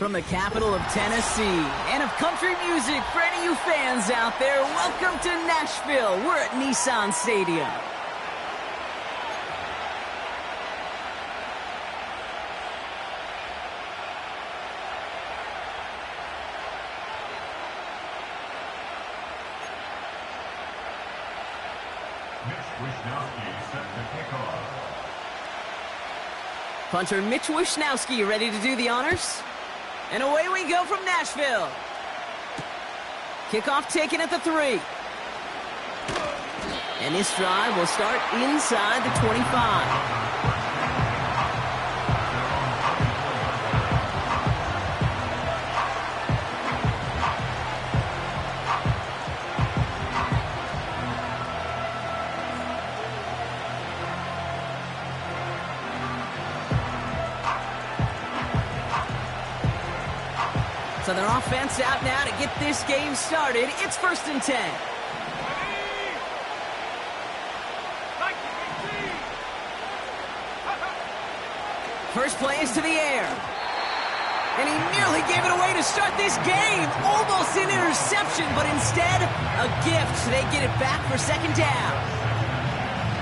From the capital of Tennessee and of country music for any of you fans out there, welcome to Nashville. We're at Nissan Stadium. Punter Mitch Wishnowsky ready to do the honors. And away we go from Nashville. Kickoff taken at the 3. And this drive will start inside the 25. So their offense out now to get this game started. It's 1st and 10. First play is to the air. And he nearly gave it away to start this game. Almost an interception, but instead, a gift. They get it back for 2nd down.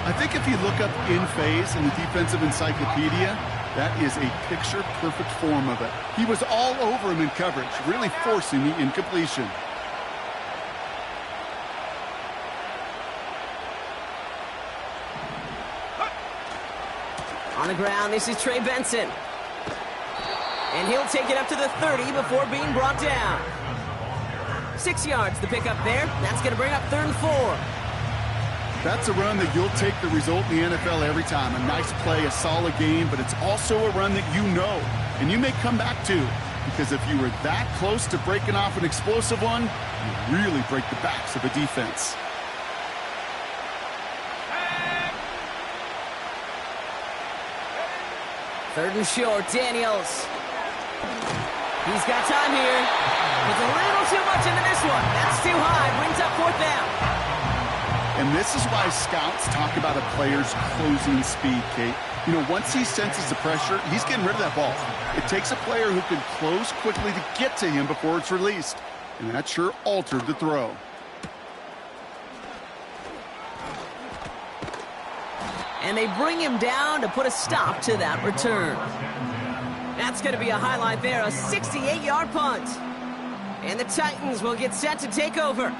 I think if you look up in phase in the defensive encyclopedia, that is a picture-perfect form of it. He was all over him in coverage, really forcing the incompletion. On the ground, this is Trey Benson. And he'll take it up to the 30 before being brought down. 6 yards, the pickup there. That's going to bring up 3rd and 4. That's a run that you'll take the result in the NFL every time. A nice play, a solid game, but it's also a run that you know, and you may come back to, because if you were that close to breaking off an explosive one, you really break the backs of a defense. Third and short, Daniels. He's got time here. Puts a little too much into this one. That's too high. Brings up 4th down. And this is why scouts talk about a player's closing speed, Kate. You know, once he senses the pressure, he's getting rid of that ball. It takes a player who can close quickly to get to him before it's released. And that sure altered the throw. And they bring him down to put a stop to that return. That's going to be a highlight there, a 68-yard punt. And the Titans will get set to take over.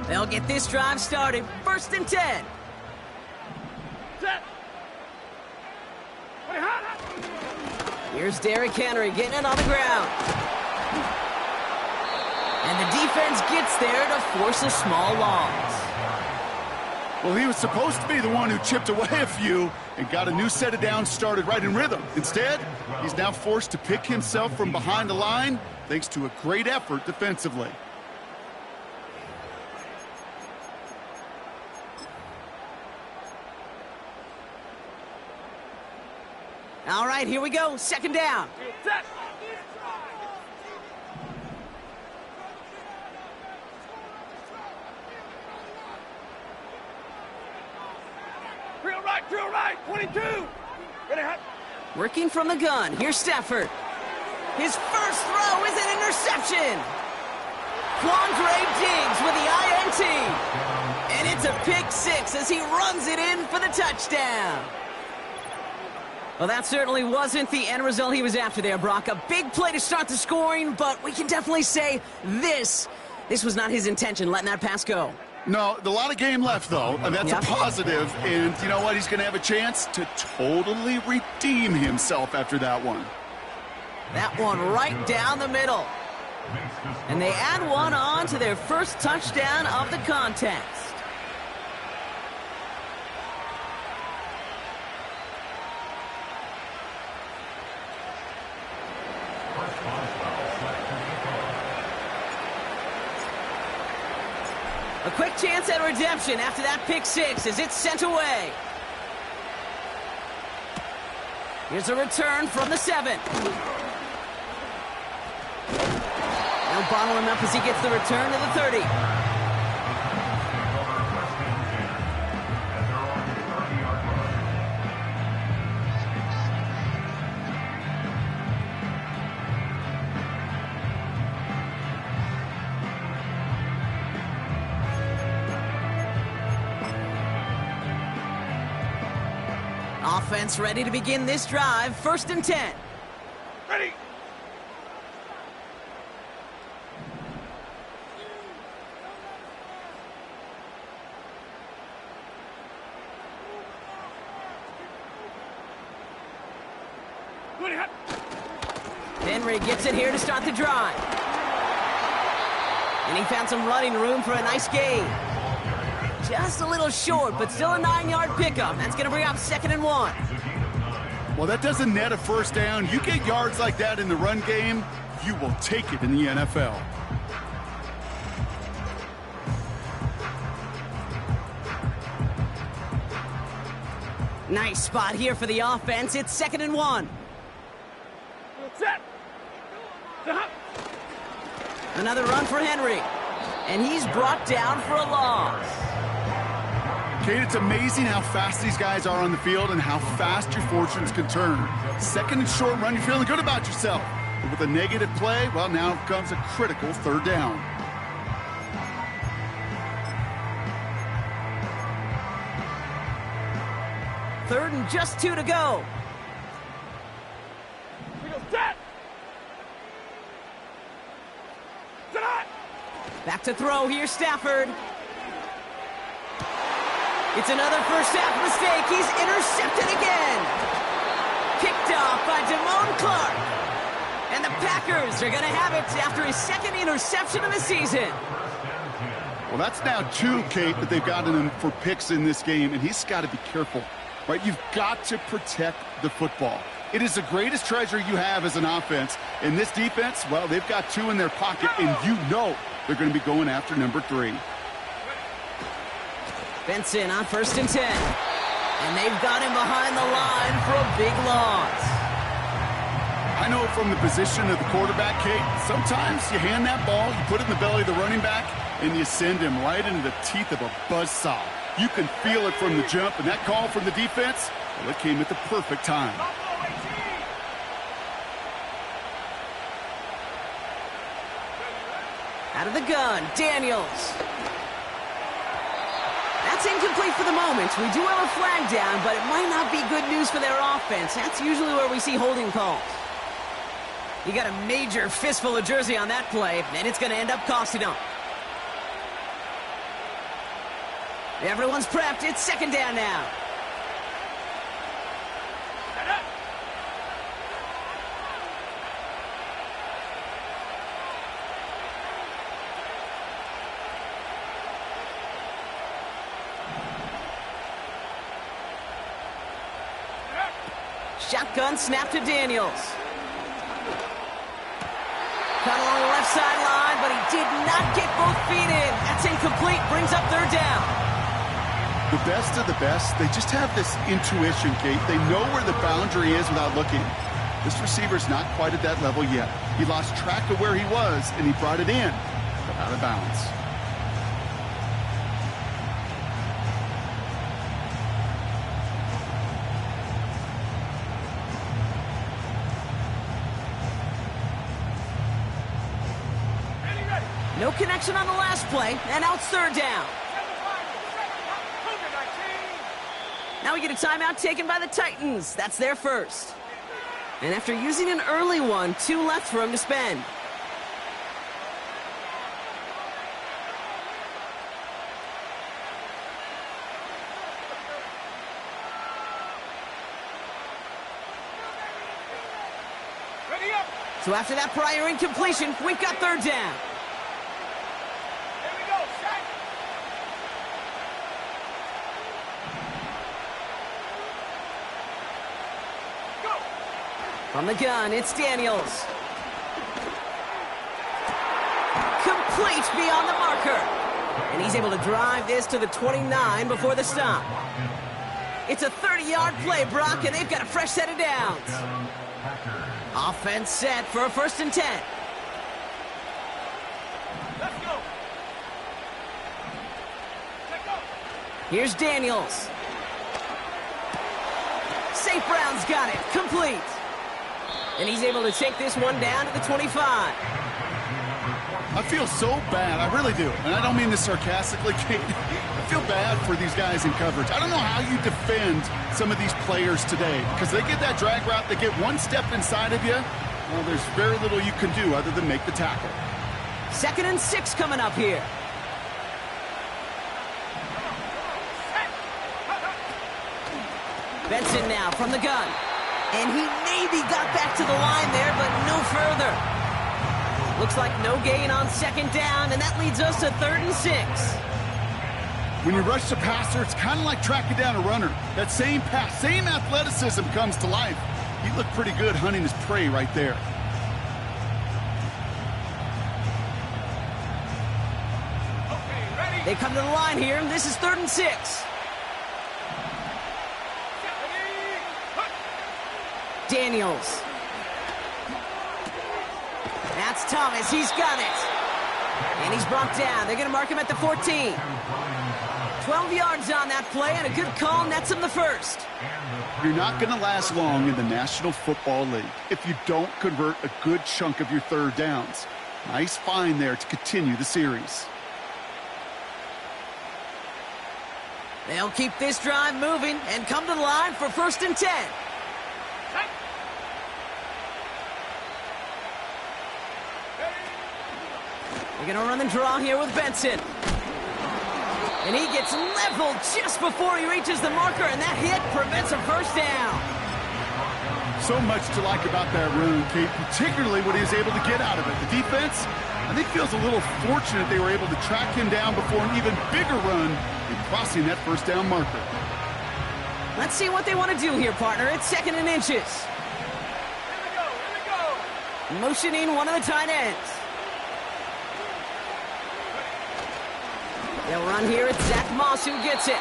They'll get this drive started. 1st and 10. Here's Derrick Henry getting it on the ground. And the defense gets there to force a small loss. Well, he was supposed to be the one who chipped away a few and got a new set of downs started right in rhythm. Instead, he's now forced to pick himself from behind the line thanks to a great effort defensively. All right, here we go. 2nd down. Drill right, 22. Working from the gun. Here's Stafford. His first throw is an interception. Quandre Diggs with the INT. And it's a pick 6 as he runs it in for the touchdown. Well, that certainly wasn't the end result he was after there, Brock. A big play to start the scoring, but we can definitely say this was not his intention, letting that pass go. No, a lot of game left, though, and that's a positive. And you know what? He's going to have a chance to totally redeem himself after that one. That one right down the middle. And they add one on to their first touchdown of the contest. A quick chance at redemption after that pick six as it's sent away. Here's a return from the 7. They'll bottle him up as he gets the return to the 30. Offense ready to begin this drive. 1st and 10. Ready. Henry gets it here to start the drive. And he found some running room for a nice gain. Just a little short, but still a 9-yard pickup. That's going to bring up 2nd and 1. Well, that doesn't net a first down. You get yards like that in the run game, you will take it in the NFL. Nice spot here for the offense. It's 2nd and 1. Set. Another run for Henry. And he's brought down for a loss. Kate, it's amazing how fast these guys are on the field and how fast your fortunes can turn. 2nd and short run, you're feeling good about yourself. But with a negative play, well, now comes a critical 3rd down. Third and just 2 to go. We go set. Back to throw here, Stafford. It's another first half mistake. He's intercepted again. Picked off by Damone Clark. And the Packers are going to have it after his 2nd interception of the season. Well, that's now 2, Kate, that they've gotten him for picks in this game, and he's got to be careful, right? You've got to protect the football. It is the greatest treasure you have as an offense. In this defense, well, they've got 2 in their pocket, and you know they're going to be going after number 3. Benson on 1st and 10. And they've got him behind the line for a big loss. I know from the position of the quarterback, Kate, sometimes you hand that ball, you put it in the belly of the running back, and you send him right into the teeth of a buzzsaw. You can feel it from the jump, and that call from the defense, well, it came at the perfect time. Out of the gun, Daniels. That's incomplete for the moment. We do have a flag down, but it might not be good news for their offense. That's usually where we see holding calls. You got a major fistful of jersey on that play, and it's going to end up costing them. Everyone's prepped. It's 2nd down now. Shotgun snap to Daniels. Cut along the left sideline, but he did not get both feet in. That's incomplete. Brings up 3rd down. The best of the best, they just have this intuition, Kate. They know where the boundary is without looking. This receiver's not quite at that level yet. He lost track of where he was, and he brought it in, but out of bounds. No connection on the last play, and now it's 3rd down. Now we get a timeout taken by the Titans. That's their first. And after using an early one, 2 left for him to spend. Ready up. So after that prior incompletion, we've got 3rd down. Here we go. Set. Go. From the gun, it's Daniels. Complete beyond the marker. And he's able to drive this to the 29 before the stop. It's a 30-yard play, Brock, and they've got a fresh set of downs. Offense set for a 1st and 10. Let's go. Let's go. Here's Daniels. St. Brown's got it. Complete. And he's able to take this one down to the 25. I feel so bad. I really do. And I don't mean this sarcastically, Kate. I feel bad for these guys in coverage. I don't know how you defend some of these players today because they get that drag route, they get one step inside of you. Well, there's very little you can do other than make the tackle. 2nd and 6 coming up here. Benson now from the gun. And he maybe got back to the line there, but no further. Looks like no gain on 2nd down, and that leads us to 3rd and 6. When you rush the passer, it's kind of like tracking down a runner. That same pass, same athleticism comes to life. He looked pretty good hunting his prey right there. Okay, ready. They come to the line here, and this is 3rd and 6. Daniels. That's Thomas. He's got it. And he's brought down. They're going to mark him at the 14. 12 yards on that play, and a good call nets him the 1st. You're not going to last long in the National Football League if you don't convert a good chunk of your 3rd downs. Nice find there to continue the series. They'll keep this drive moving and come to the line for 1st and 10. They're going to run and draw here with Benson. And he gets leveled just before he reaches the marker, and that hit prevents a 1st down. So much to like about that run, Kate, particularly what he was able to get out of it. The defense, I think, feels a little fortunate they were able to track him down before an even bigger run in crossing that 1st down marker. Let's see what they want to do here, partner. It's 2nd and inches. Here we go. Motioning one of the tight ends. They'll run here. It's Zach Moss who gets it.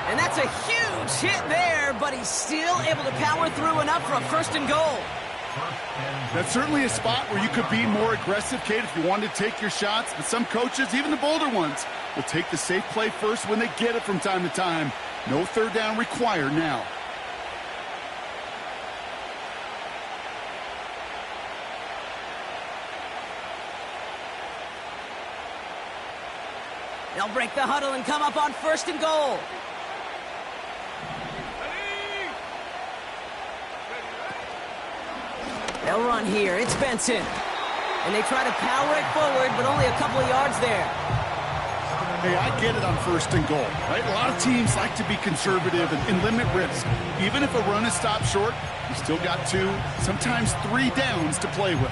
And that's a huge hit there, but he's still able to power through enough for a 1st and goal. That's certainly a spot where you could be more aggressive, Kate, if you wanted to take your shots. But some coaches, even the bolder ones, will take the safe play first when they get it from time to time. No 3rd down required now. They'll break the huddle and come up on 1st and goal. They'll run here. It's Benson. And they try to power it forward, but only a couple of yards there. Hey, I get it on 1st and goal, right? A lot of teams like to be conservative and limit risk. Even if a run is stopped short, you still got 2, sometimes 3 downs to play with.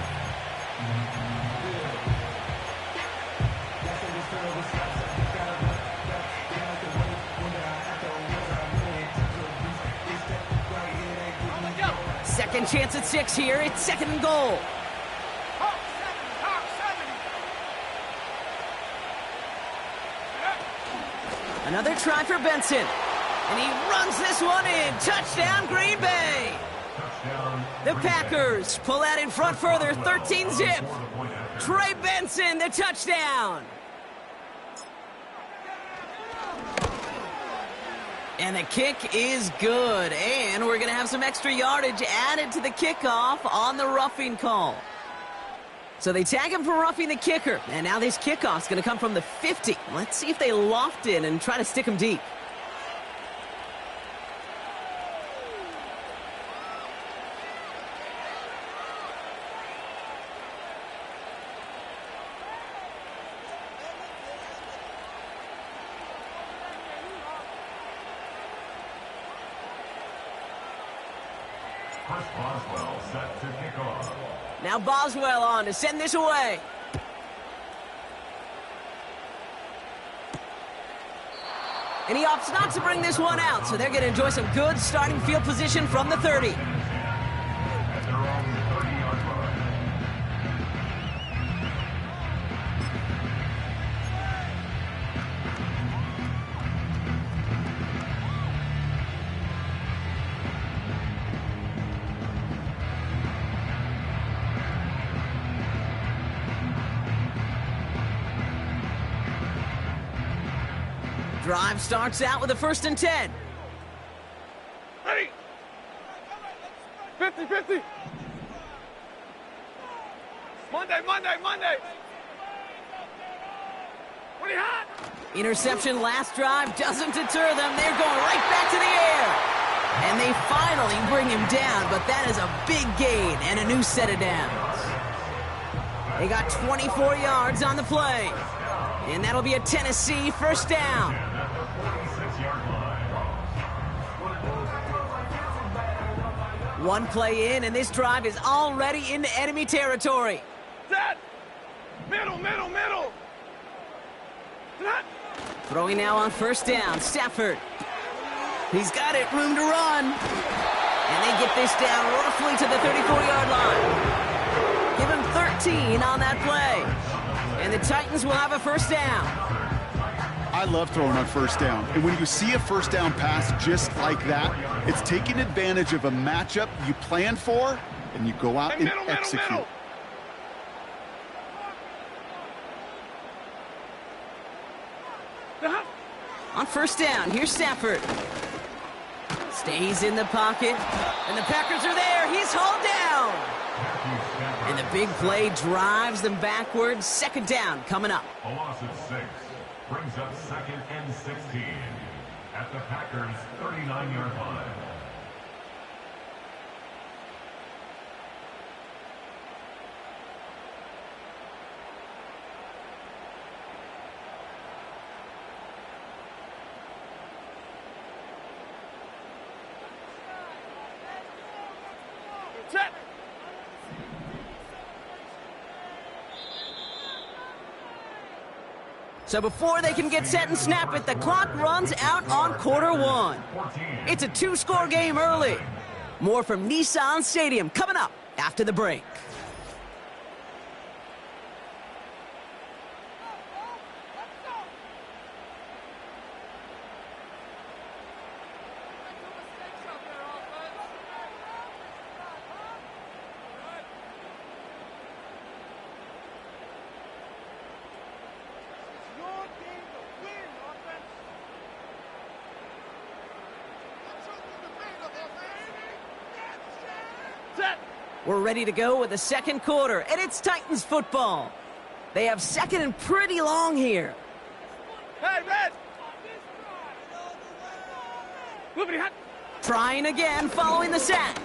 Second chance at 6 here. It's 2nd and goal. Another try for Benson. And he runs this one in. Touchdown, Green Bay. The Packers pull out in front further. 13-zip. Trey Benson, the touchdown. And the kick is good. And we're going to have some extra yardage added to the kickoff on the roughing call. So they tag him for roughing the kicker. And now this kickoff's going to come from the 50. Let's see if they loft in and try to stick him deep. Boswell set to kick off. Now Boswell on to send this away. And he opts not to bring this one out, so they're going to enjoy some good starting field position from the 30. At their own 30-yard line. Drive starts out with a 1st and 10. Ready? 50-50. Monday. What do you have? Interception last drive doesn't deter them. They're going right back to the air. And they finally bring him down, but that is a big gain and a new set of downs. They got 24 yards on the play. And that'll be a Tennessee 1st down. One play in, and this drive is already into enemy territory. Set. Middle. Set. Throwing now on 1st down, Stafford. He's got it, room to run. And they get this down roughly to the 34-yard line. Give him 13 on that play. And the Titans will have a 1st down. I love throwing on 1st down. And when you see a 1st down pass just like that, it's taking advantage of a matchup you plan for, and you go out and execute. On 1st down, here's Stafford. Stays in the pocket, and the Packers are there. He's hauled down. And the big play drives them backwards. 2nd down coming up. A loss of 6 brings up 2nd and 16 at the Packers' 39-yard line. Set. So before they can get set and snap it, the clock runs out on quarter 1. It's a 2-score game early. More from Nissan Stadium coming up after the break. We're ready to go with the 2nd quarter, and it's Titans football. They have 2nd and pretty long here. Hey, Red! Trying again following the sack.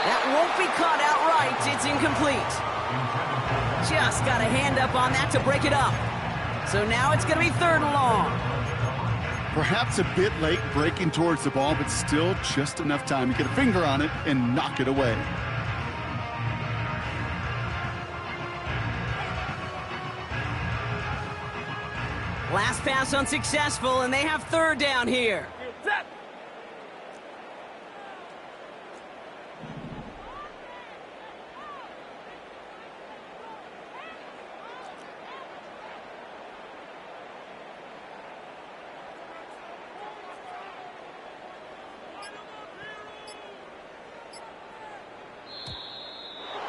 That won't be caught outright. It's incomplete. Just got a hand up on that to break it up. So now it's going to be 3rd and long. Perhaps a bit late breaking towards the ball, but still just enough time to get a finger on it and knock it away. Last pass unsuccessful, and they have 3rd down here. Set.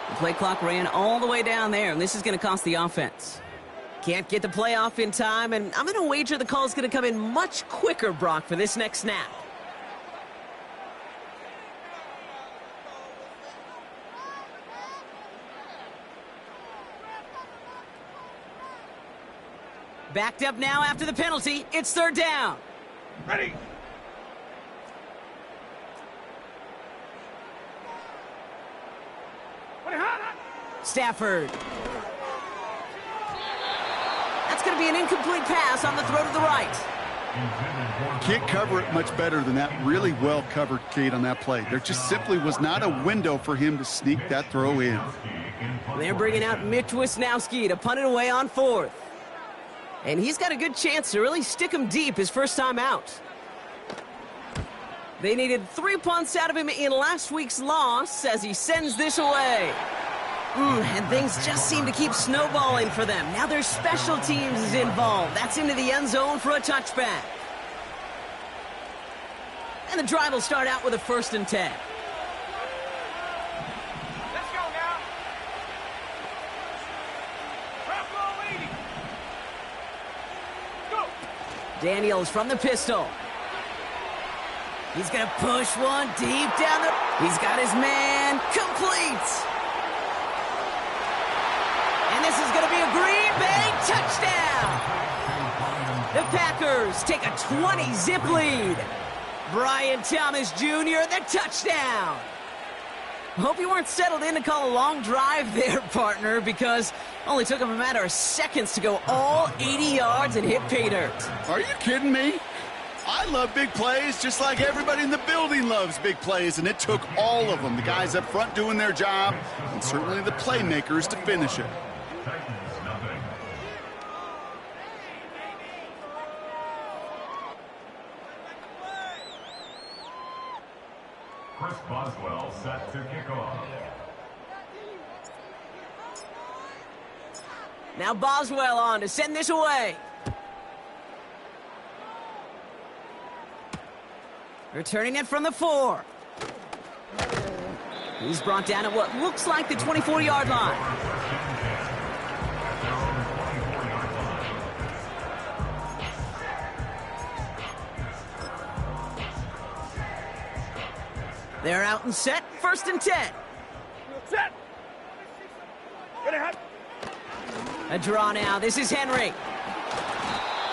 The play clock ran all the way down there, and this is going to cost the offense. Can't get the play off in time, and I'm going to wager the call is going to come in much quicker, Brock, for this next snap. Backed up now after the penalty. It's 3rd down. Ready. Stafford. That's going to be an incomplete pass on the throw to the right. Can't cover it much better than that. Really well covered, Kate, on that play. There just simply was not a window for him to sneak that throw in. They're bringing out Mitch Wisnowski to punt it away on 4th. And he's got a good chance to really stick him deep his first time out. They needed 3 punts out of him in last week's loss as he sends this away. And things just seem to keep snowballing for them. Now their special teams is involved. That's into the end zone for a touchback. And the drive will start out with a 1st and 10. Let's go now. Drop ball 80. Go. Daniels from the pistol. He's going to push one deep down the... He's got his man. Complete. And this is going to be a Green Bay touchdown. The Packers take a 20-zip lead. Brian Thomas Jr., the touchdown. Hope you weren't settled in to call a long drive there, partner, because only took him a matter of seconds to go all 80 yards and hit pay dirt. Are you kidding me? I love big plays just like everybody in the building loves big plays, and it took all of them, the guys up front doing their job, and certainly the playmakers to finish it. Chris Boswell set to kick off. Now Boswell on to send this away. Returning it from the 4. He's brought down at what looks like the 24-yard line. They're out and set. 1st and 10. Set. Ready, hot. A draw now. This is Henry.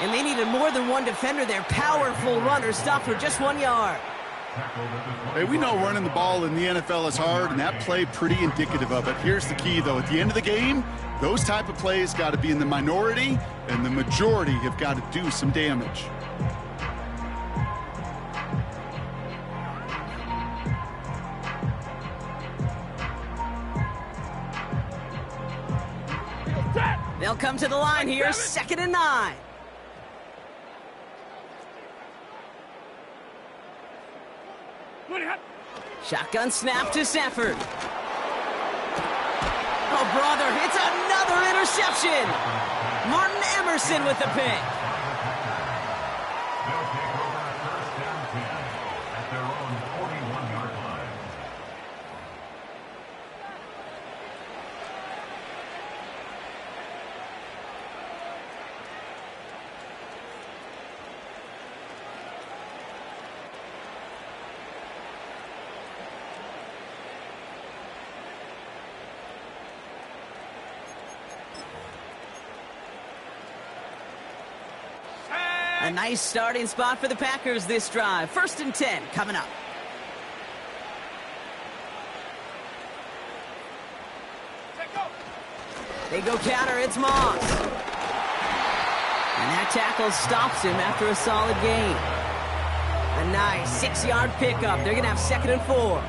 And they needed more than one defender. Their powerful runner stopped for just 1 yard. Hey, we know running the ball in the NFL is hard, and that play pretty indicative of it. Here's the key, though. At the end of the game, those type of plays got to be in the minority, and the majority have got to do some damage. They'll come to the line here, 2nd and 9. Shotgun snap to Stafford. Oh, brother, it's another interception. Martin Emerson with the pick. They'll take over 1st and 10 at their own 41-yard line. A nice starting spot for the Packers this drive. 1st and 10 coming up. They go counter. It's Moss. And that tackle stops him after a solid gain. A nice 6-yard pickup. They're going to have 2nd and 4.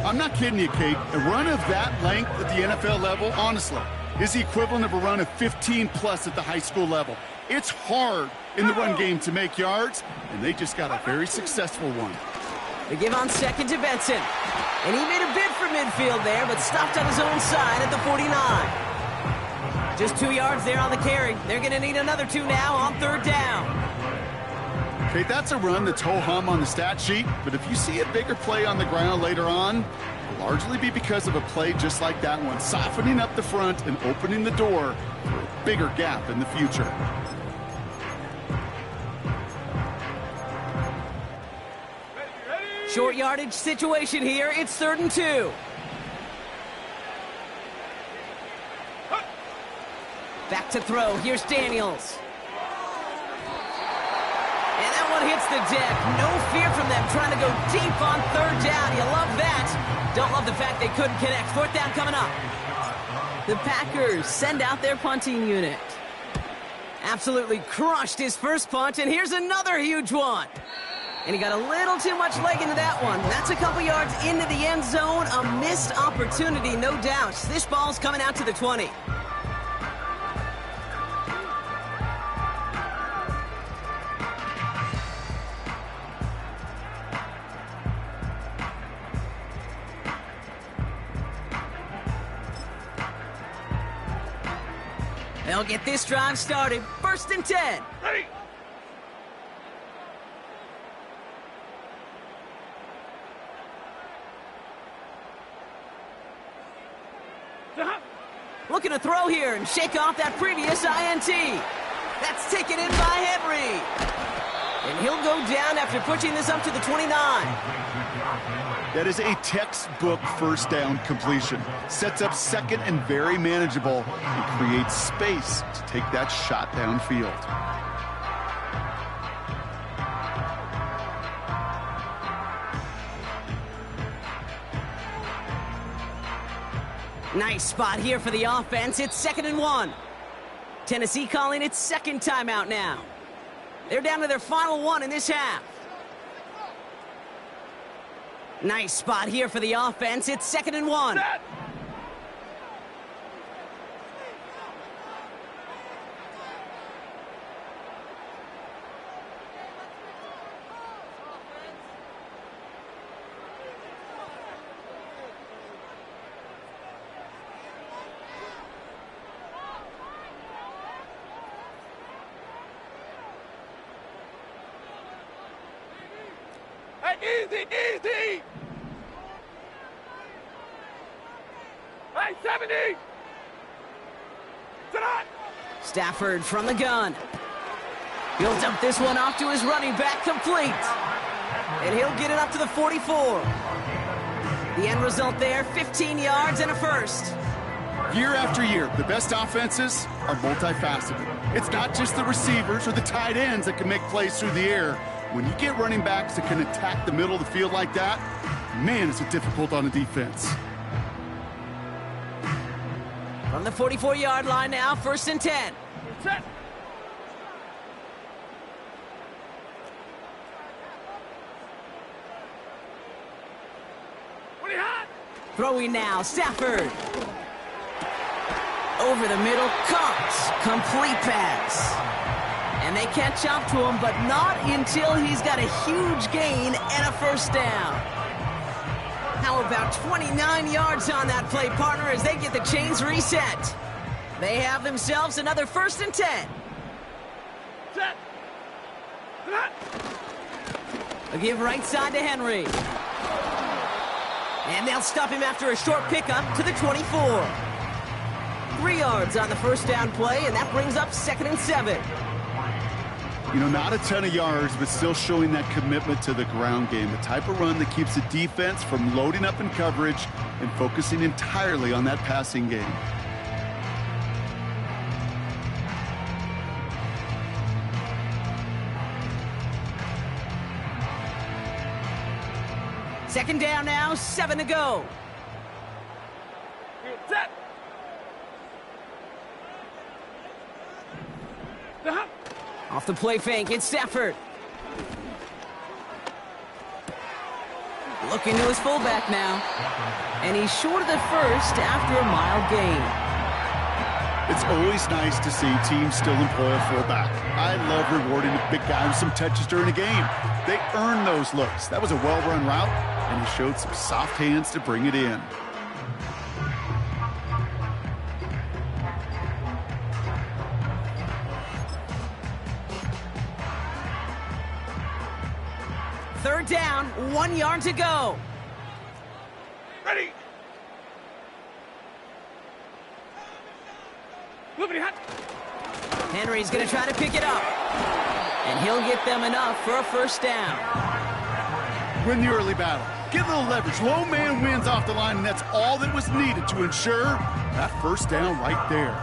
I'm not kidding you, Kate. A run of that length at the NFL level, honestly, is the equivalent of a run of 15-plus at the high school level. It's hard in the run game to make yards, and they just got a very successful one. They give on 2nd to Benson. And he made a bid for midfield there, but stopped on his own side at the 49. Just 2 yards there on the carry. They're going to need another 2 now on 3rd down. Kate, that's a run that's ho-hum on the stat sheet, but if you see a bigger play on the ground later on, it'll largely be because of a play just like that one, softening up the front and opening the door for a bigger gap in the future. Short yardage situation here. It's 3rd and 2. Back to throw. Here's Daniels. And that one hits the deck. No fear from them trying to go deep on 3rd down. You love that. Don't love the fact they couldn't connect. 4th down coming up. The Packers send out their punting unit. Absolutely crushed his first punt, and here's another huge one. And he got a little too much leg into that one. That's a couple yards into the end zone. A missed opportunity, no doubt. This ball's coming out to the 20. They'll get this drive started. 1st and 10. Ready. Looking to throw here and shake off that previous INT. That's taken in by Henry. And he'll go down after pushing this up to the 29. That is a textbook first down completion. Sets up second and very manageable and creates space to take that shot downfield. Nice spot here for the offense. It's 2nd and 1. Tennessee calling its second timeout now. They're down to their final one in this half. Nice spot here for the offense. It's 2nd and 1. Set. Hey, easy, easy! Hey, 70! Tonight! Stafford from the gun. He'll dump this one off to his running back, complete. And he'll get it up to the 44. The end result there, 15 yards and a first. Year after year, the best offenses are multifaceted. It's not just the receivers or the tight ends that can make plays through the air. When you get running backs that can attack the middle of the field like that, man, is it difficult on the defense. From the 44-yard line now, 1st and 10. Set! What are you hot? Throwing now, Stafford. Over the middle, caught. Complete pass. And they catch up to him, but not until he's got a huge gain and a first down. How about 29 yards on that play, partner, as they get the chains reset. They have themselves another 1st and 10. Set! Tonight! A give right side to Henry. And they'll stop him after a short pickup to the 24. 3 yards on the first down play, and that brings up 2nd and 7. You know, not a ton of yards, but still showing that commitment to the ground game. The type of run that keeps the defense from loading up in coverage and focusing entirely on that passing game. Second down now, 7 to go. Set! Off the play fake, it's Stafford. Looking to his fullback now. And he's short of the first after a mild gain. It's always nice to see teams still employ a fullback. I love rewarding the big guy with some touches during a game. They earn those looks. That was a well-run route, and he showed some soft hands to bring it in. Third down, 1 yard to go. Ready! Moving hot! Henry's going to try to pick it up. And he'll get them enough for a first down. Win the early battle. Get a little leverage. Low man wins off the line, and that's all that was needed to ensure that first down right there.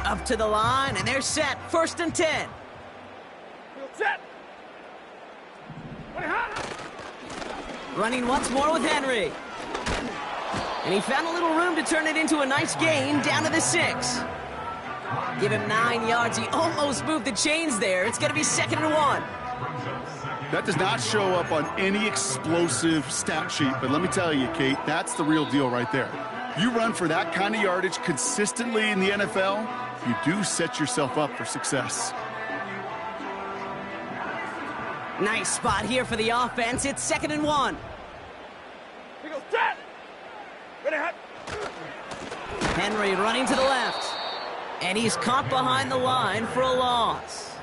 Up to the line, and they're set. 1st and 10. Set! Running once more with Henry. And he found a little room to turn it into a nice gain down to the 6. Give him 9 yards. He almost moved the chains there. It's going to be 2nd and 1. That does not show up on any explosive stat sheet, but let me tell you, Kate, that's the real deal right there. You run for that kind of yardage consistently in the NFL, you do set yourself up for success. Nice spot here for the offense. It's 2nd and 1. He goes, set! Ready, hot! Henry running to the left. And he's caught behind the line for a loss.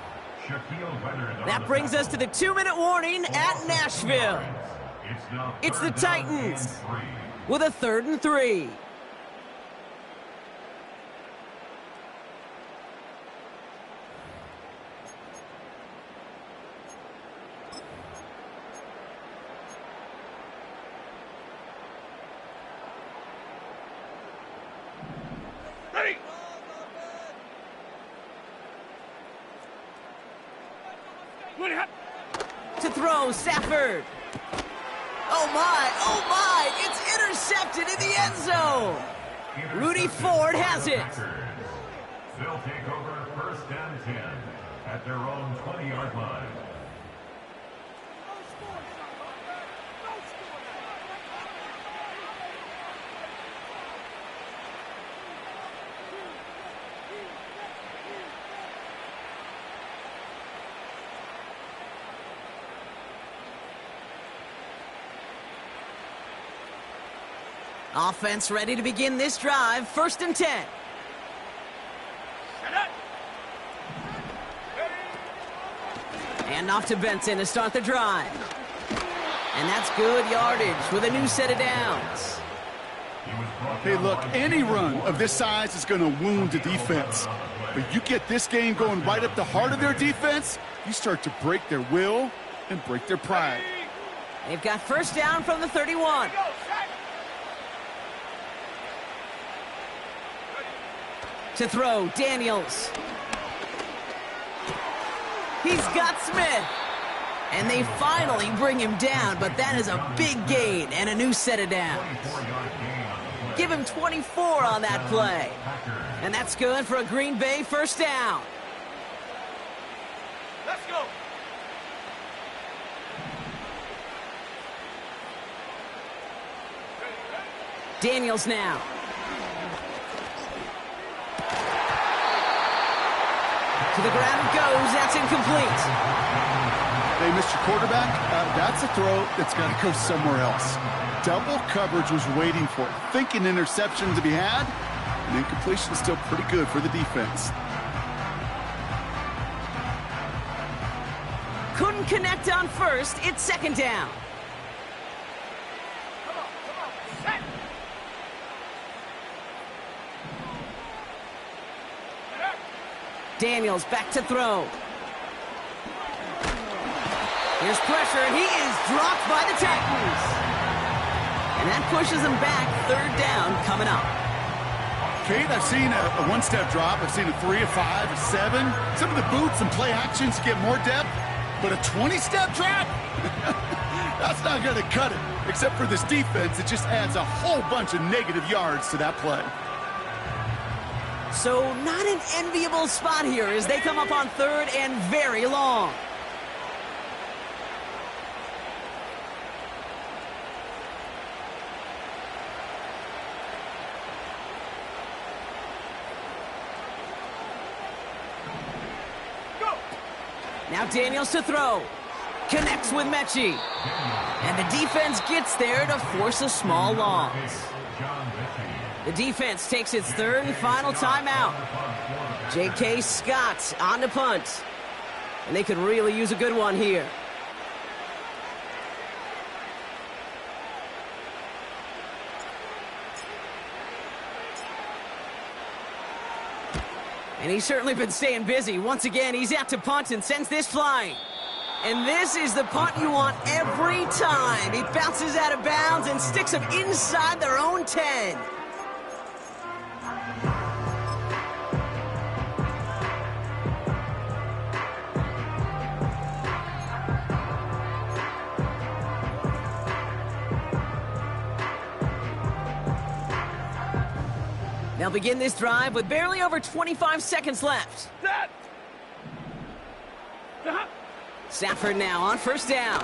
That brings us to the 2-minute warning at Nashville. It's the Titans with a 3rd and 3. Ready. Ready, hot. To throw, Stafford. Oh my, it's intercepted in the end zone. Rudy Ford has it. They'll take over 1st and 10 at their own 20-yard line. Offense ready to begin this drive. 1st and 10. And off to Benson to start the drive. And that's good yardage with a new set of downs. Hey, look, any run of this size is going to wound the defense. But you get this game going right up the heart of their defense, you start to break their will and break their pride. They've got 1st down from the 31. To throw, Daniels. He's got Smith. And they finally bring him down, but that is a big gain and a new set of downs. Give him 24 on that play. And that's good for a Green Bay 1st down. Let's go. Daniels now. To the ground it goes. That's incomplete. Hey, Mr. Quarterback, that's a throw that's got to go somewhere else. Double coverage was waiting for it. Thinking interception to be had, and incompletion is still pretty good for the defense. Couldn't connect on 1st. It's 2nd down. Set. Daniels back to throw. Here's pressure, and he is dropped by the Titans. And that pushes him back. 3rd down coming up. Kate, I've seen a one-step drop. I've seen a 3, a 5, a 7. Some of the boots and play actions get more depth, but a 20-step drop? That's not going to cut it. Except for this defense, it just adds a whole bunch of negative yards to that play. So not an enviable spot here as they come up on 3rd and very long. Now Daniels to throw. Connects with Mechie. And the defense gets there to force a small loss. The defense takes its 3rd and final timeout. J.K. Scott on the punt. And they could really use a good one here. And he's certainly been staying busy. Once again, he's out to punt and sends this flying. And this is the punt you want every time. He bounces out of bounds and sticks them inside their own 10. They'll begin this drive with barely over 25 seconds left. Set. Stafford now on 1st down.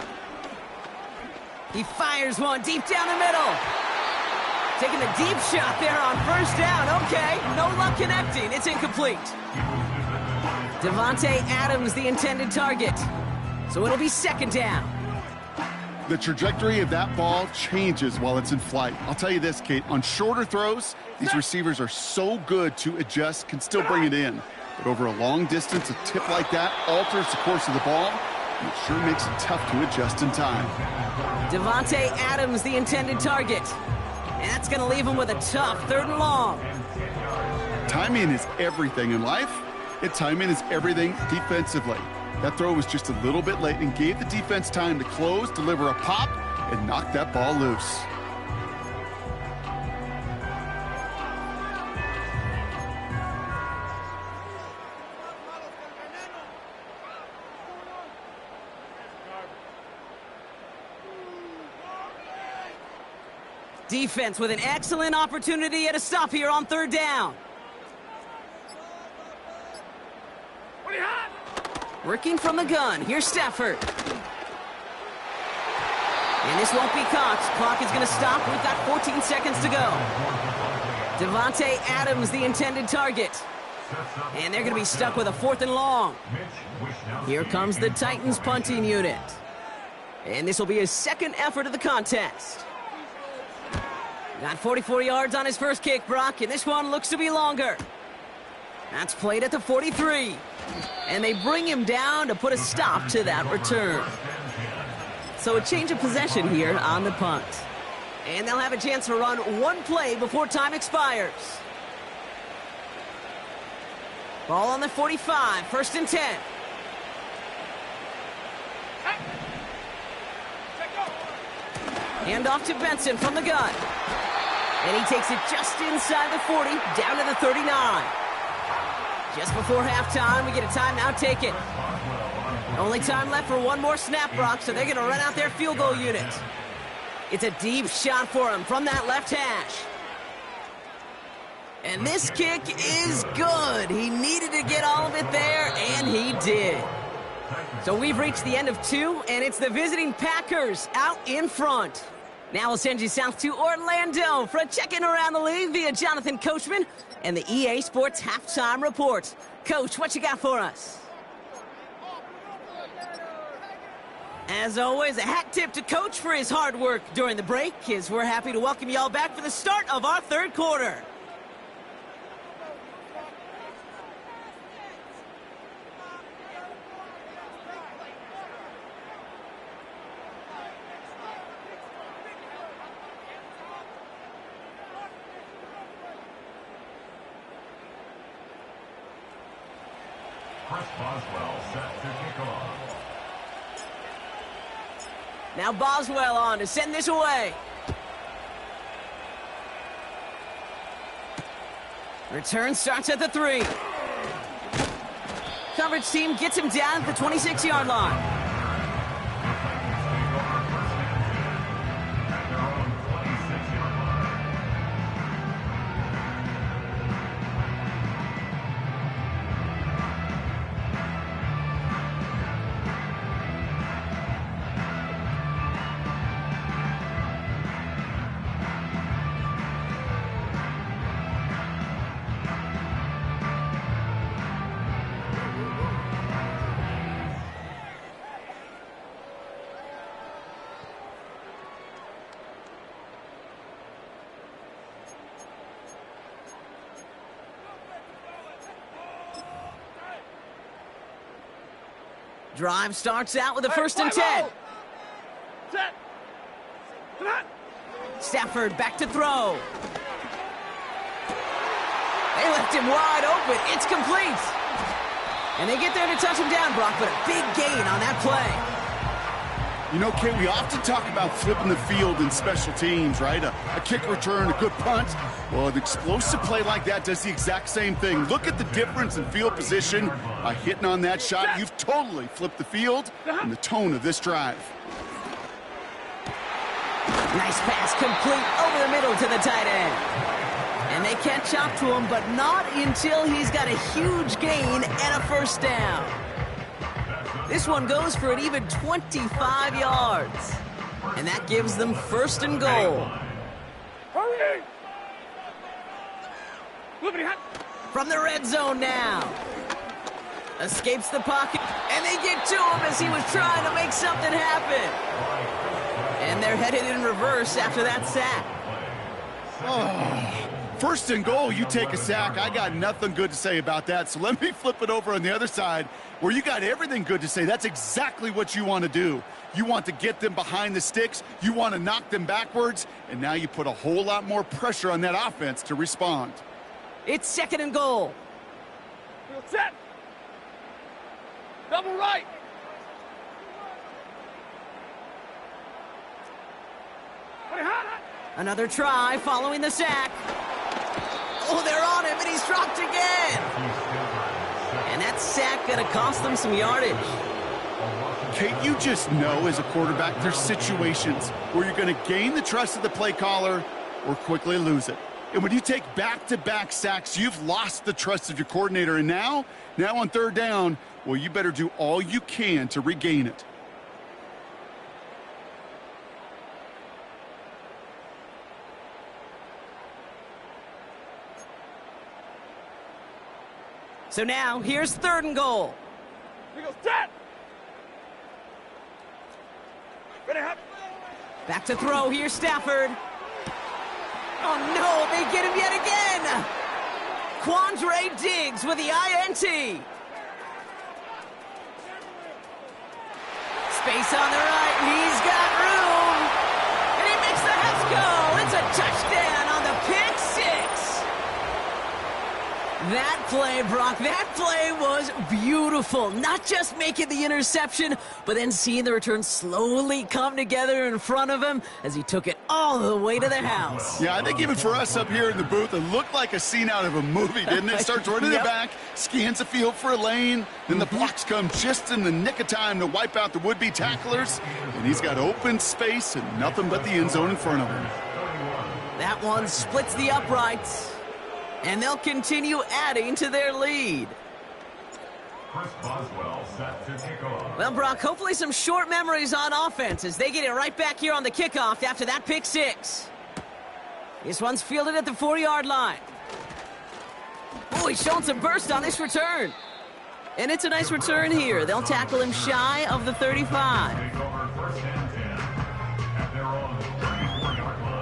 He fires one deep down the middle. Taking a deep shot there on 1st down. Okay, no luck connecting. It's incomplete. Devontae Adams, the intended target. So it'll be 2nd down. The trajectory of that ball changes while it's in flight. I'll tell you this, Kate, on shorter throws, these receivers are so good to adjust, can still bring it in. But over a long distance, a tip like that alters the course of the ball, and it sure makes it tough to adjust in time. Devontae Adams, the intended target. And that's going to leave him with a tough 3rd and long. Timing is everything in life, and timing is everything defensively. That throw was just a little bit late and gave the defense time to close, deliver a pop, and knock that ball loose. Defense with an excellent opportunity at a stop here on 3rd down. Working from the gun, here's Stafford. And this won't be caught. Clock is going to stop. We've got 14 seconds to go. Devontae Adams, the intended target. And they're going to be stuck with a 4th and long. Here comes the Titans punting unit. And this will be his 2nd effort of the contest. Got 44 yards on his first kick, Brock, and this one looks to be longer. That's played at the 43. And they bring him down to put a stop to that return. So a change of possession here on the punt. And they'll have a chance to run one play before time expires. Ball on the 45, 1st and 10. Hand off to Benson from the gun. And he takes it just inside the 40, down to the 39. Just before halftime, we get a timeout taken. Only time left for one more snap, Brock, so they're going to run out their field goal unit. It's a deep shot for him from that left hash. And this kick is good. He needed to get all of it there, and he did. So we've reached the end of 2, and it's the visiting Packers out in front. Now we'll send you south to Orlando for a check-in around the league via Jonathan Coachman and the EA Sports Halftime Report. Coach, what you got for us? As always, a hat tip to Coach for his hard work during the break, as we're happy to welcome you all back for the start of our 3rd quarter. Now Boswell on to send this away. Return starts at the 3. Coverage team gets him down at the 26-yard line. Drive starts out with a 1st and 10. Stafford back to throw. They left him wide open. It's complete. And they get there to touch him down, Brock, but a big gain on that play. You know, Kate, we often talk about flipping the field in special teams, right? A kick return, a good punt. Well, an explosive play like that does the exact same thing. Look at the difference in field position. By hitting on that shot, you've totally flipped the field and the tone of this drive. Nice pass complete over the middle to the tight end. And they catch up to him, but not until he's got a huge gain and a 1st down. This one goes for an even 25 yards. And that gives them 1st and goal. From the red zone now. Escapes the pocket, and they get to him as he was trying to make something happen. And they're headed in reverse after that sack. Oh, First and goal, you take a sack. I got nothing good to say about that. So let me flip it over on the other side where you got everything good to say. That's exactly what you want to do. You want to get them behind the sticks. You want to knock them backwards. And now you put a whole lot more pressure on that offense to respond. It's second and goal. Set. Double right. Another try following the sack. Oh, they're on him, and he's dropped again. And that sack going to cost them some yardage. Kate, you just know as a quarterback there's situations where you're going to gain the trust of the play caller or quickly lose it. And when you take back-to-back sacks, you've lost the trust of your coordinator. And now on third down, well, you better do all you can to regain it. So now, here's third and goal. We go set. Ready, hop. Back to throw, here's Stafford. Oh no, they get him yet again. Quandre Diggs with the INT. Space on the right, he's got room. And he makes the Hets go. It's a touchdown on the pick six. That play, Brock, that play was beautiful. Not just making the interception, but then seeing the return slowly come together in front of him as he took it all the way to the house. Yeah, I think even for us up here in the booth, it looked like a scene out of a movie, didn't it? Starts running it back, scans the field for a lane, then the blocks come just in the nick of time to wipe out the would-be tacklers, and he's got open space and nothing but the end zone in front of him. That one splits the uprights. And they'll continue adding to their lead. Chris Boswell set to kick off. Well, Brock, hopefully some short memories on offense as they get it right back here on the kickoff after that pick six. This one's fielded at the 40-yard line. Oh, he's showing some burst on this return. And it's a nice return here. They'll tackle him shy of the 35. Take over first and 10 at their own 34-yard line.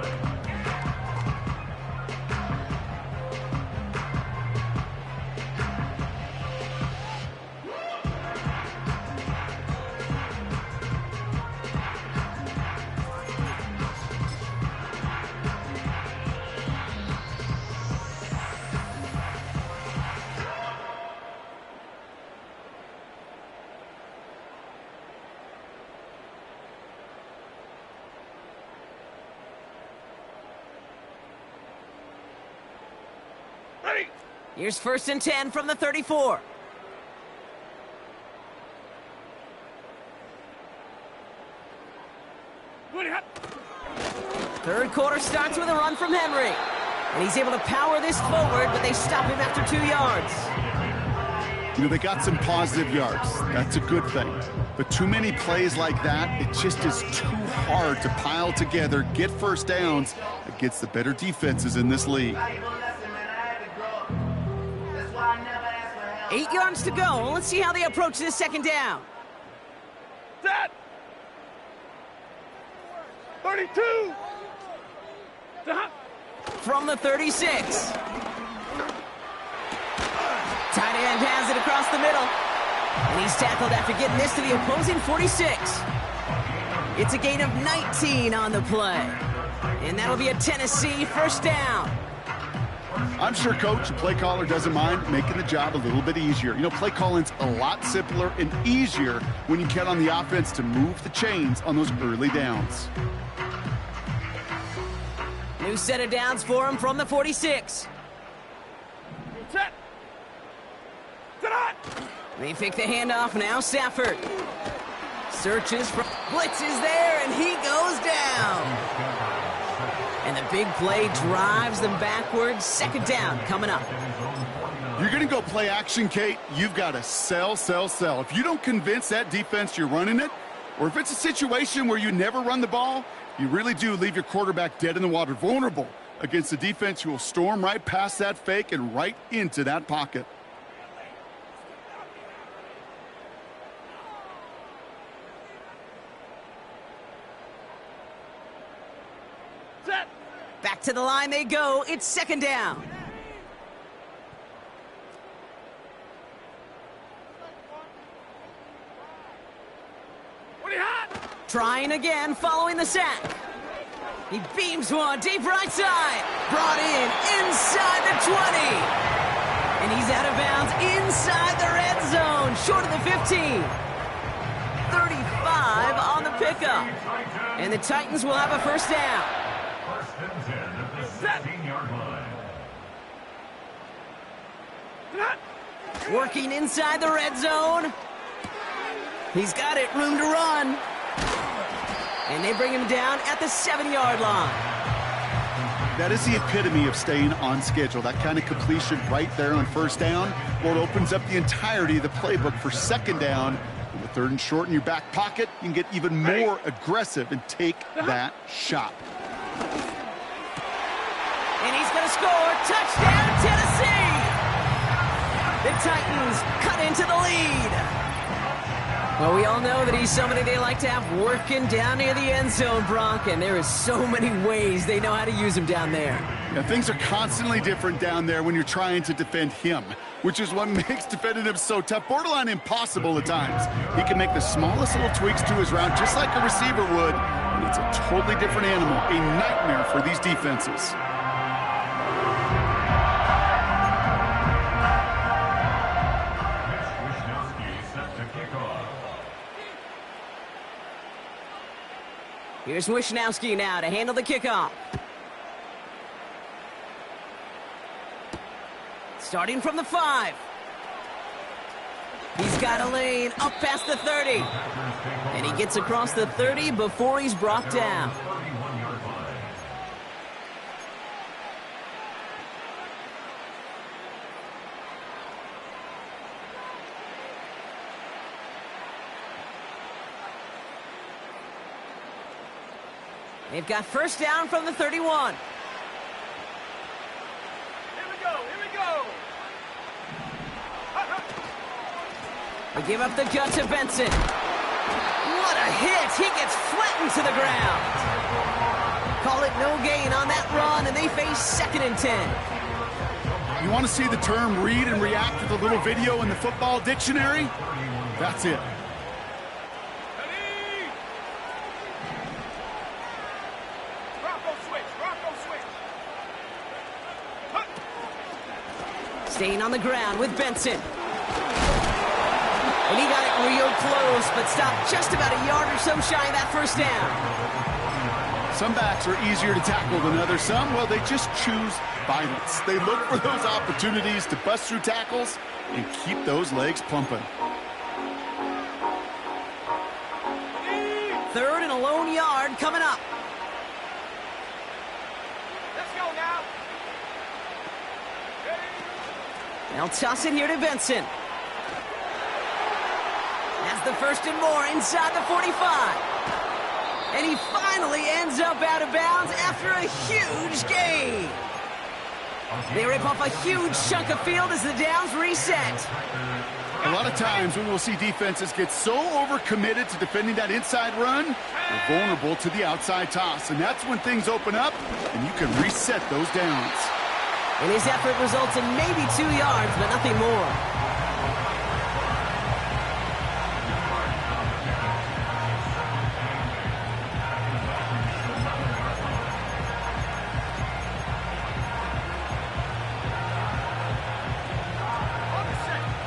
Ready. Here's first and 10 from the 34. Ready, hop. Third quarter starts with a run from Henry. And he's able to power this forward, but they stop him after 2 yards. You know, they got some positive yards. That's a good thing. But too many plays like that, it just is too hard to pile together, get first downs against the better defenses in this league. 8 yards to go. Let's see how they approach this second down. Set. 32. Stop. From the 36. Tight end has it across the middle. And he's tackled after getting this to the opposing 46. It's a gain of 19 on the play. And that'll be a Tennessee first down. I'm sure Coach, the play caller, doesn't mind making the job a little bit easier. You know, play calling's a lot simpler and easier when you count on the offense to move the chains on those early downs. New set of downs for him from the 46. Set. Set on. They pick the handoff now. Stafford searches for blitz is there, and he goes down. And the big play drives them backwards. Second down coming up. You're going to go play action, Kate. You've got to sell. If you don't convince that defense you're running it, or if it's a situation where you never run the ball, you really do leave your quarterback dead in the water, vulnerable against a defense who will storm right past that fake and right into that pocket. Set. Back to the line they go. It's second down. Trying again following the sack. He beams one deep right side. Brought in inside the 20. And he's out of bounds inside the red zone. Short of the 15. 35 on the pickup. And the Titans will have a first down. First and 10 at the 16-yard line. Working inside the red zone. He's got it, room to run. And they bring him down at the 7-yard line. That is the epitome of staying on schedule. That kind of completion right there on first down. Well, it opens up the entirety of the playbook for second down. With third and short in your back pocket, you can get even more aggressive and take that shot. And he's going to score. Touchdown, Tennessee! The Titans cut into the lead. Well, we all know that he's somebody they like to have working down near the end zone, Bronk, and there is so many ways they know how to use him down there. Yeah, things are constantly different down there when you're trying to defend him, which is what makes defending him so tough, borderline impossible at times. He can make the smallest little tweaks to his route just like a receiver would, and it's a totally different animal, a nightmare for these defenses. Here's Wishnowski now to handle the kickoff. Starting from the 5. He's got a lane up past the 30. And he gets across the 30 before he's brought down. They've got first down from the 31. Here we go, here we go. They give up the gut to Benson. What a hit! He gets flattened to the ground. Call it no gain on that run, and they face second and 10. You want to see the term read and react with a little video in the football dictionary? That's it. Staying on the ground with Benson. And he got it real close, but stopped just about a yard or so shy of that first down. Some backs are easier to tackle than others. Some, well, they just choose violence. They look for those opportunities to bust through tackles and keep those legs pumping. Third and a lone yard coming up. Let's go now. They'll toss it here to Benson. That's the first and more inside the 45. And he finally ends up out of bounds after a huge gain. They rip off a huge chunk of field as the downs reset. A lot of times when we'll see defenses get so overcommitted to defending that inside run, they're vulnerable to the outside toss. And that's when things open up and you can reset those downs. And his effort results in maybe 2 yards, but nothing more.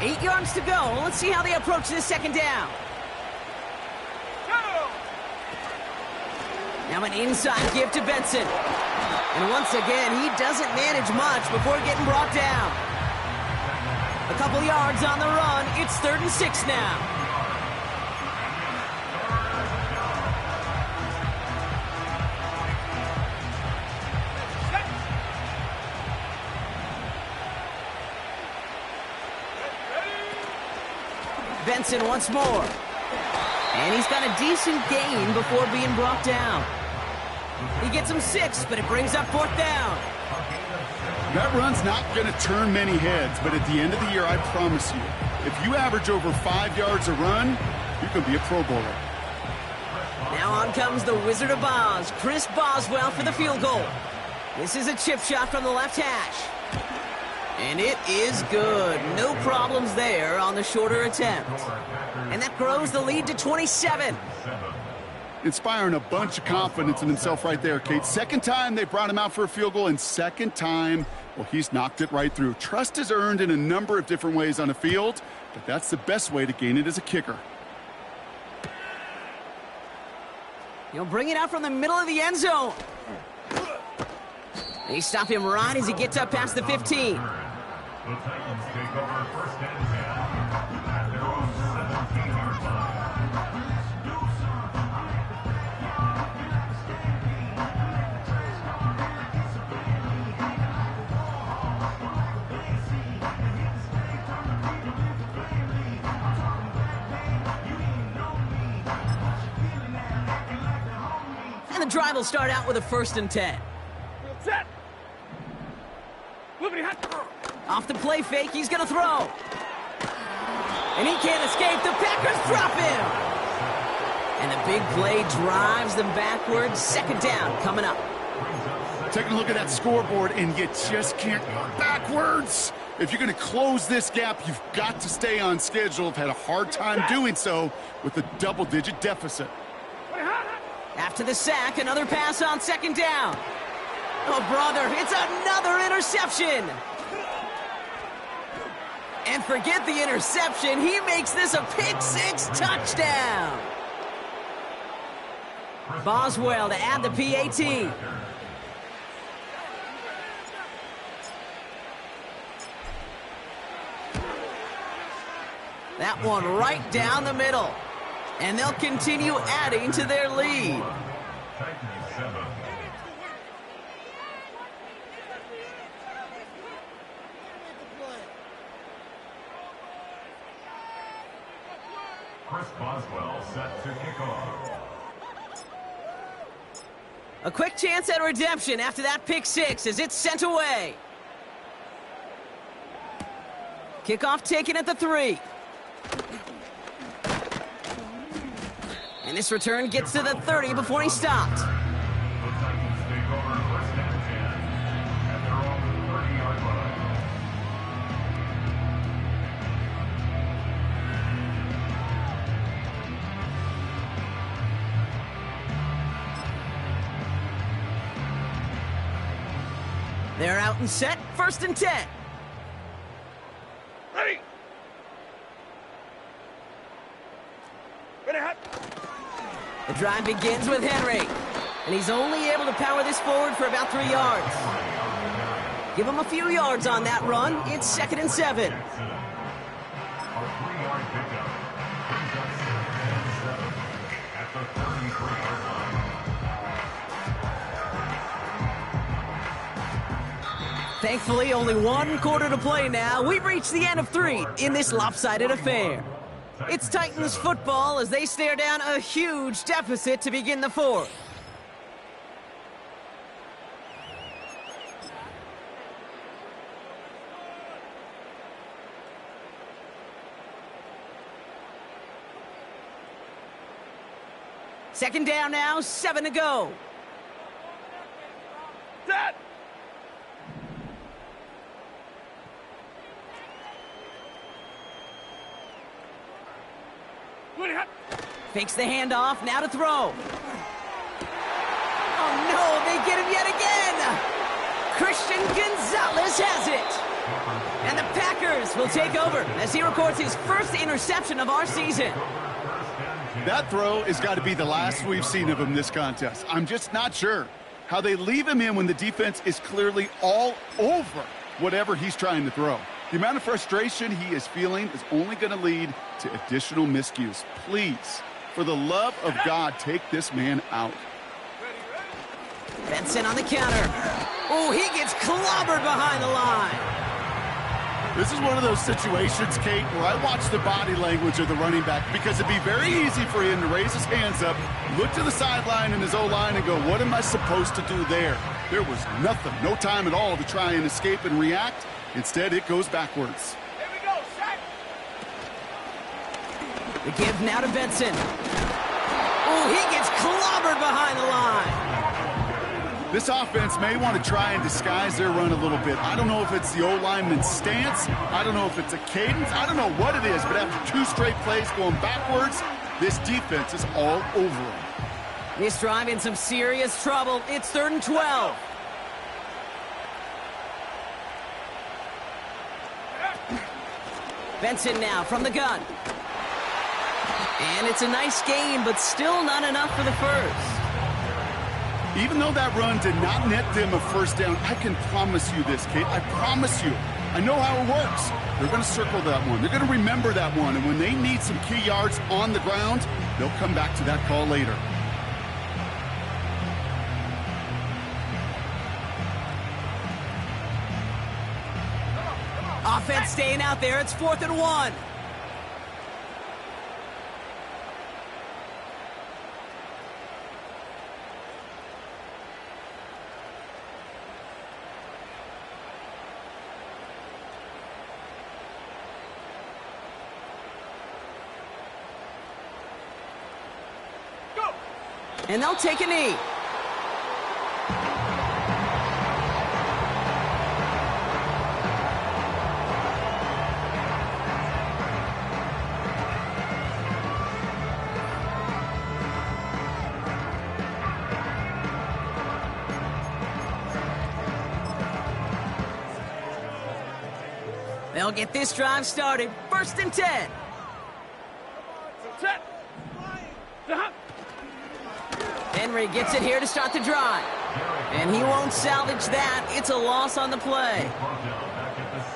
Eight yards to go. Let's see how they approach this second down. Now an inside give to Benson. And once again, he doesn't manage much before getting brought down. A couple yards on the run. It's 3rd and 6 now. Benson once more. And he's got a decent gain before being brought down. He gets him 6, but it brings up 4th down. That run's not going to turn many heads, but at the end of the year, I promise you, if you average over 5 yards a run, you can be a Pro Bowler. Now on comes the Wizard of Oz, Chris Boswell, for the field goal. This is a chip shot from the left hash. And it is good. No problems there on the shorter attempt. And that grows the lead to 27. Inspiring a bunch of confidence in himself right there, Kate. Second time they brought him out for a field goal, and second time, well, he's knocked it right through. Trust is earned in a number of different ways on a field, but that's the best way to gain it as a kicker. He'll bring it out from the middle of the end zone. They stop him right as he gets up past the 15. The Titans take over first and 10 at their own 17-yard line. And the drive will start out with a 1st and 10. Set. Off the play fake, he's going to throw. And he can't escape. The Packers drop him. And the big play drives them backwards. 2nd down coming up. Taking a look at that scoreboard, and you just can't go backwards. If you're going to close this gap, you've got to stay on schedule. I've had a hard time doing so with a double-digit deficit. After the sack, another pass on 2nd down. Oh, brother, it's another interception. And forget the interception. He makes this a pick-6 touchdown. Boswell to add the PAT. That one right down the middle. And they'll continue adding to their lead. Titans 7. Chris Boswell set to kick off. A quick chance at redemption after that pick-6 as it's sent away. Kickoff taken at the 3. And this return gets to the 30 before he stopped. The Titans take over first and 10 at their own 30-yard line. They're out and set, 1st and 10. Ready. Ready, hot. The drive begins with Henry, and he's only able to power this forward for about 3 yards. Give him a few yards on that run. It's 2nd and 7. A 3-yard pickup brings up 2nd and 7 at the 33-yard line. Thankfully, only 1 quarter to play now. We've reached the end of 3 in this lopsided affair. It's Titans football as they stare down a huge deficit to begin the 4th. Second down now, 7 to go. Set. Ready, hot. Fakes the handoff, now to throw. Oh no, they get him yet again! Christian Gonzalez has it! And the Packers will take over as he records his first interception of our season. That throw has got to be the last we've seen of him this contest. I'm just not sure how they leave him in when the defense is clearly all over whatever he's trying to throw. The amount of frustration he is feeling is only going to lead to additional miscues. Please, for the love of God, take this man out. Benson on the counter. Oh, he gets clobbered behind the line. This is one of those situations, Kate, where I watch the body language of the running back because it'd be very easy for him to raise his hands up, look to the sideline in his O-line and go, what am I supposed to do there? There was nothing, no time at all to try and escape and react. Instead, it goes backwards. Here we go, sack. The give now to Benson. Oh, he gets clobbered behind the line. This offense may want to try and disguise their run a little bit. I don't know if it's the O-lineman's stance. I don't know if it's a cadence. I don't know what it is, but after 2 straight plays going backwards, this defense is all over them. This drive in some serious trouble. It's 3rd and 12. Benson now from the gun. And it's a nice gain, but still not enough for the first. Even though that run did not net them a first down, I can promise you this, Kate. I promise you. I know how it works. They're going to circle that one. They're going to remember that one. And when they need some key yards on the ground, they'll come back to that call later. Offense staying out there. It's 4th and 1. And they'll take a knee. They'll get this drive started. 1st and 10. Set. Henry gets it here to start the drive. And he won't salvage that. It's a loss on the play.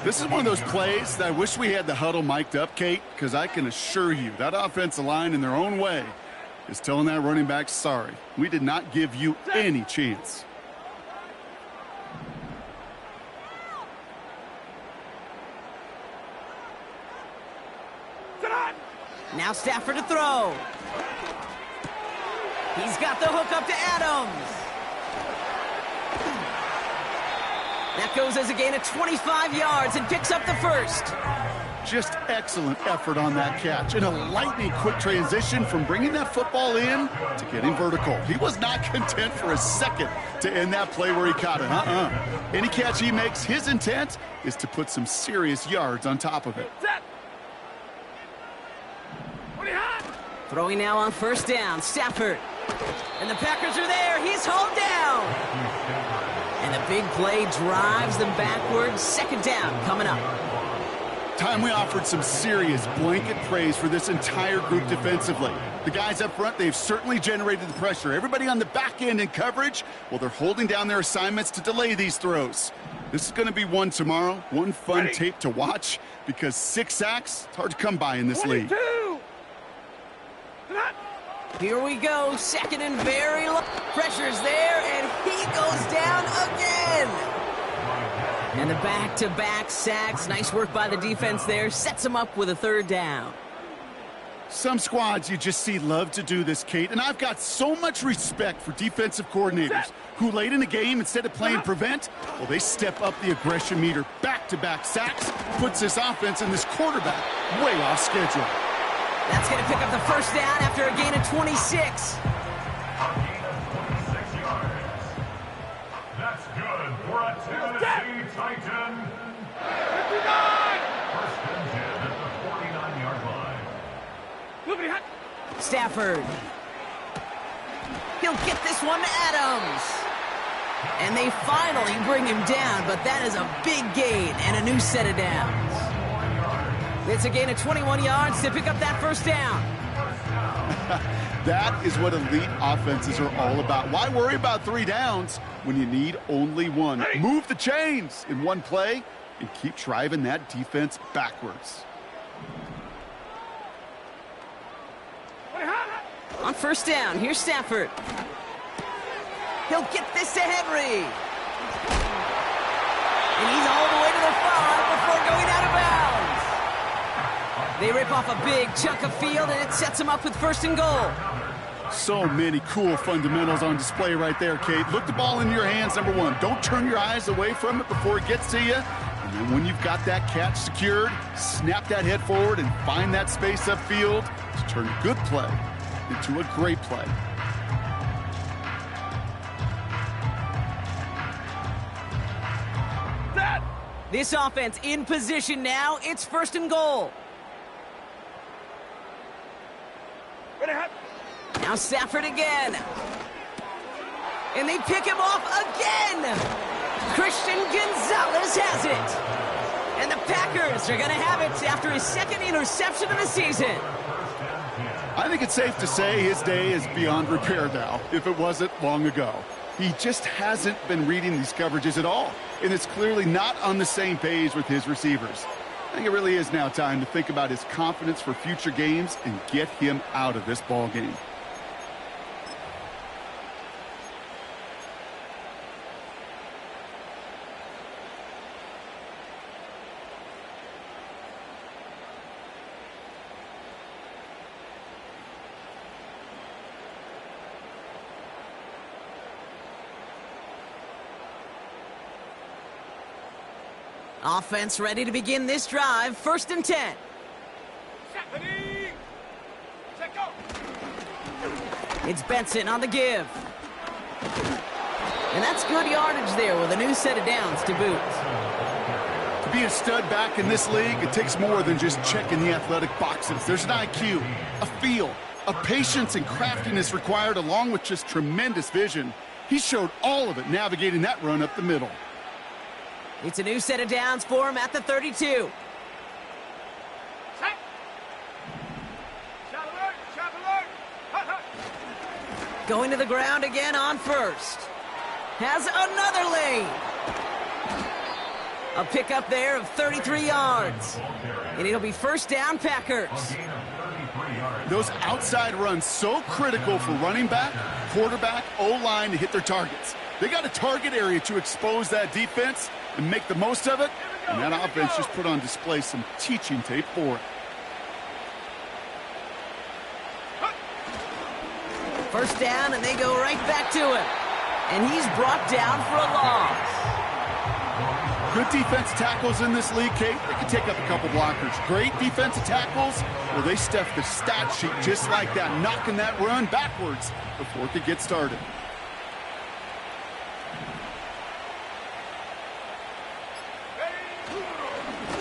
This is one of those plays that I wish we had the huddle mic'd up, Kate, because I can assure you that offensive line in their own way is telling that running back, sorry, we did not give you any chance. Now Stafford to throw. He's got the hook up to Adams. That goes as a gain of 25 yards and picks up the first. Just excellent effort on that catch. And a lightning quick transition from bringing that football in to getting vertical. He was not content for a second to end that play where he caught it. Any catch he makes, his intent is to put some serious yards on top of it. Throwing now on 1st down, Stafford. And the Packers are there. He's hauled down. And the big play drives them backwards. 2nd down coming up. Time we offered some serious blanket praise for this entire group defensively. The guys up front, they've certainly generated the pressure. Everybody on the back end in coverage, well, they're holding down their assignments to delay these throws. This is going to be one tomorrow, one fun tape to watch, because 6 sacks, it's hard to come by in this league. Here we go, 2nd and very low. Pressure's there, and he goes down again. And the back-to-back sacks. Nice work by the defense there. Sets him up with a 3rd down. Some squads you just see love to do this, Kate, and I've got so much respect for defensive coordinators who late in the game, instead of playing prevent, well, they step up the aggression meter. Back-to-back sacks puts this offense and this quarterback way off schedule. That's going to pick up the 1st down after a gain of 26. A gain of 26 yards. That's good for a Tennessee Titan. 1st and 10 at the 49-yard line. Stafford. He'll get this one to Adams. And they finally bring him down, but that is a big gain and a new set of downs. It's a gain of 21 yards to pick up that 1st down. That is what elite offenses are all about. Why worry about 3 downs when you need only 1? Move the chains in one play and keep driving that defense backwards. On 1st down, here's Stafford. He'll get this to Henry. And he's all the way to the 5 before going out of bounds. They rip off a big chunk of field, and it sets them up with 1st and goal. So many cool fundamentals on display right there, Kate. Look the ball in your hands, number 1. Don't turn your eyes away from it before it gets to you. And then when you've got that catch secured, snap that head forward and find that space upfield to turn a good play into a great play. This offense in position now. It's 1st and goal. Now Stafford again. And they pick him off again. Christian Gonzalez has it. And the Packers are going to have it after his 2nd interception of the season. I think it's safe to say his day is beyond repair now, if it wasn't long ago. He just hasn't been reading these coverages at all, and it's clearly not on the same page with his receivers. I think it really is now time to think about his confidence for future games and get him out of this ball game. Offense ready to begin this drive. 1st and 10. It's Benson on the give. And that's good yardage there with a new set of downs to boot. To be a stud back in this league, it takes more than just checking the athletic boxes. There's an IQ, a feel, a patience and craftiness required along with just tremendous vision. He showed all of it navigating that run up the middle. It's a new set of downs for him at the 32. Going to the ground again on 1st. Has another lane. A pickup there of 33 yards. And it'll be 1st down Packers. Those outside runs so critical for running back, quarterback, O-line to hit their targets. They got a target area to expose that defense and make the most of it, and that offense just put on display some teaching tape for it. 1st down, and they go right back to him. And he's brought down for a loss. Good defensive tackles in this league, Kate. They can take up a couple blockers. Great defensive tackles, well, they stuff the stat sheet just like that, knocking that run backwards before it could get started.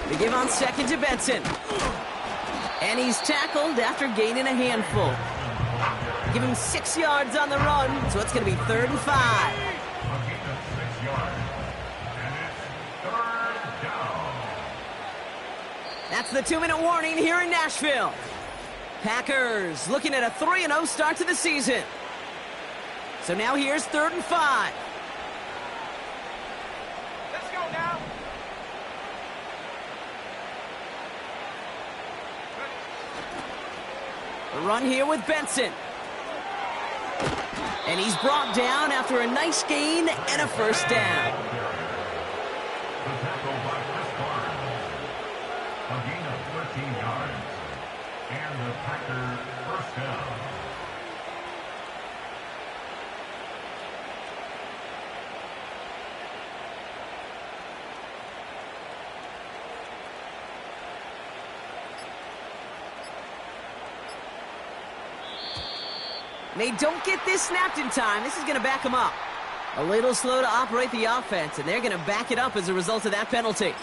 They give on 2nd to Benson. And he's tackled after gaining a handful. Give him 6 yards on the run, so it's going to be 3rd and 5. That's the 2-minute warning here in Nashville. Packers looking at a 3-0 start to the season. So now here's 3rd and 5. Let's go now. A run here with Benson. And he's brought down after a nice gain and a 1st down. The tackle by Chris Barnes. A gain of 13 yards. And the Packers 1st down. They don't get this snapped in time. This is going to back them up. A little slow to operate the offense, and they're going to back it up as a result of that penalty.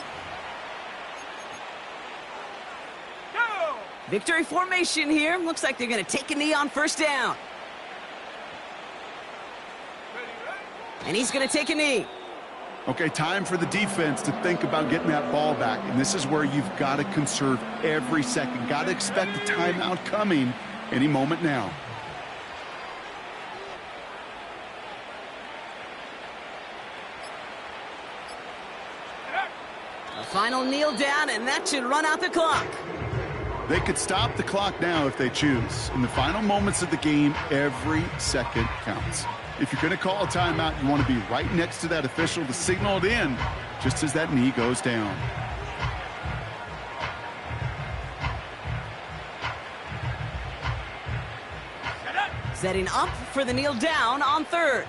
Go! Victory formation here. Looks like they're going to take a knee on 1st down. And he's going to take a knee. Okay, time for the defense to think about getting that ball back, and this is where you've got to conserve every second. Got to expect the timeout coming any moment now. A final kneel down, and that should run out the clock. They could stop the clock now if they choose. In the final moments of the game, every second counts. If you're going to call a timeout, you want to be right next to that official to signal it in just as that knee goes down. Setting up for the kneel down on 3rd.